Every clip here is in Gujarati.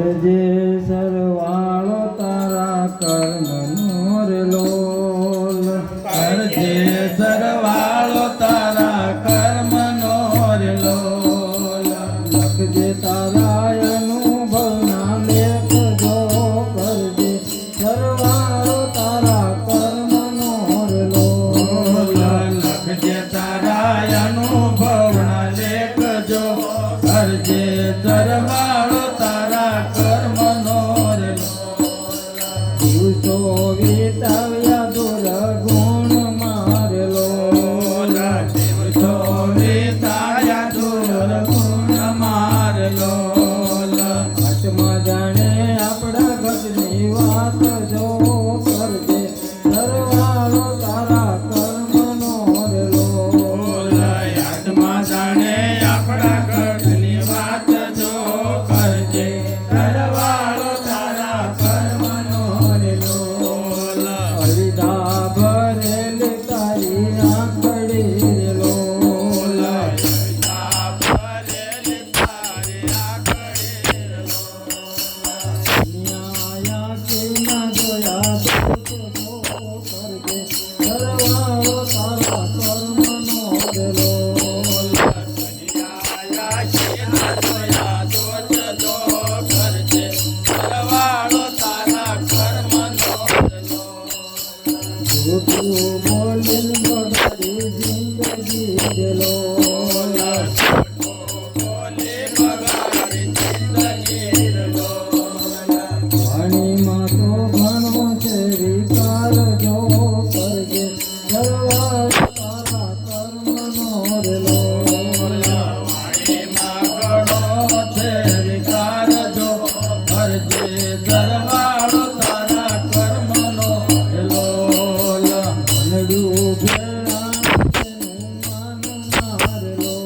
કરજે સરવાળો તારા કર્મનો રે લોલ કરજે સરવાળો તારા કર્મનો રે લોલ લખજે તારા અનુભવના લેખ જો કરજે સરવાળો તારા કર્મનો રે લોલ લખજે તારા અનુભવના લેખ જો કરજે સરવાળો તારા કર્મનો રે દિવસો વિતાવ્યા દુર્ગુણ મારેલો દિવસો વિતાયા દુર્ગુણ મારલો આત્મા જાણે આપણા ઘરની વાત જો કરજે સરવાળો તારા કર્મનો રેલો આત્મા જાણે આપણા ઘરની વાત જો કરજે સરવાળો તારા કર્મનો રેલો અવિધા ભરેલી તારી આંખડી રેલો ન્યાયા કે ના જોયા કરજે સરવાળો તારા કર્મનો રેલો જૂઠું બોલીને બગાડી જિંદગી રેલો વાણીમાં તો ઘણો છે વિકાર જો કરજે સરવાળો તારા કર્મનો રેલો મનડું ભેળાનું માન મારેલો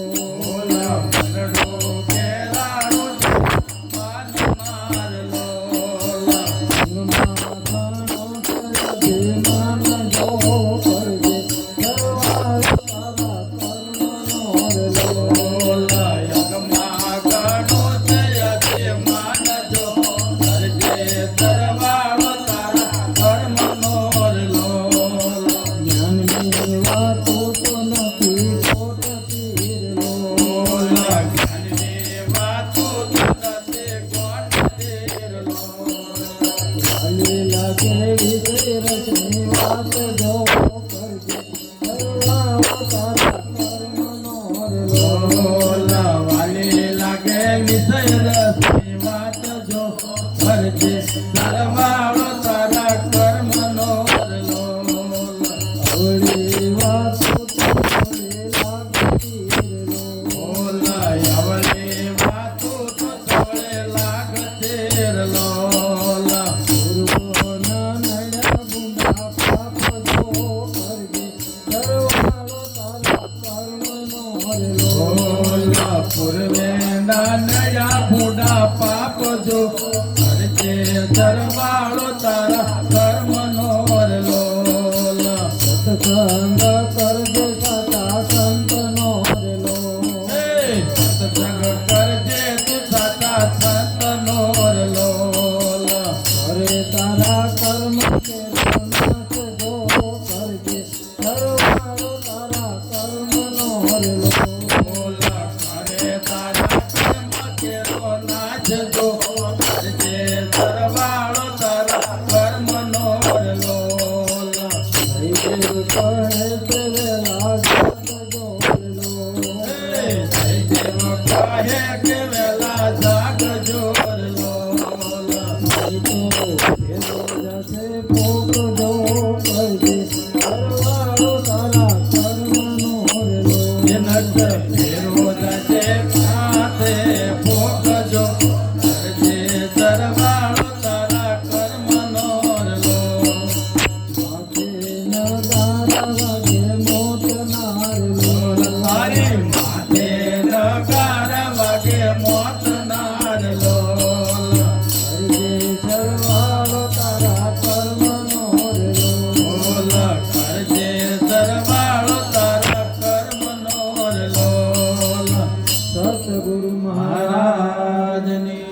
મનમાં ઘણો કરજે માન જો કરજે સરવાળો તારા કર્મનો રેલો જ્ઞાનની વાતો તો નથી ખોટતી રેલો વાલી લાગે વિષય રસની વાત જો કરજે સરવાળો તારા કર્મનો રેલો વાલી લાગે વિષય રસની વાત જો કરજે સરવાળો તારા કર્મનો રેલો અવળી વાતો તો થોડી લાગતી રેલો આવલી વાતો તો થોડે લાગતે રલો ગુરુના નડ્યા બુંડા પાપ જો કરજે સરવાળો તારા કર્મનો રેલો પૂર્વે નાનયા બુડા પાપ જો કરજે સરવાળો તારા કર્મનો રેલો સત્સંગ કરજે સાચા સંતનો રેલો સત્સંગ કરજે તું સાચા સંતનો રેલો અરે તારા કર્મ કે નાશ જો કરજે સરવાળો તારા કર્મનો રેલો અરે તારા કર્મ કેરો નાશ જો કરજે સરવાળો તારા કર્મનો રેલો હરિદેવ કહે તે વેલા જાગજો રેલો કહે કે વેલા જાગજો રેલો ભેદો જશે ભોગ જો કરજે સરવાળો તારા કર્મનો રેલો ફેરો જશે ખાતે ભોગજો કરજે સરવાળો તારા કર્મનો રેલો માથે નગારા વાગે મોત ના રેલો તારી માથે નગાર વાગે મોત ના રેલો કરજે સરવાળો તારા કર્મનો રેલો કરજે સરવાળો તારા કર્મનો રેલો સતગુરુ મહારાજ મહારાજની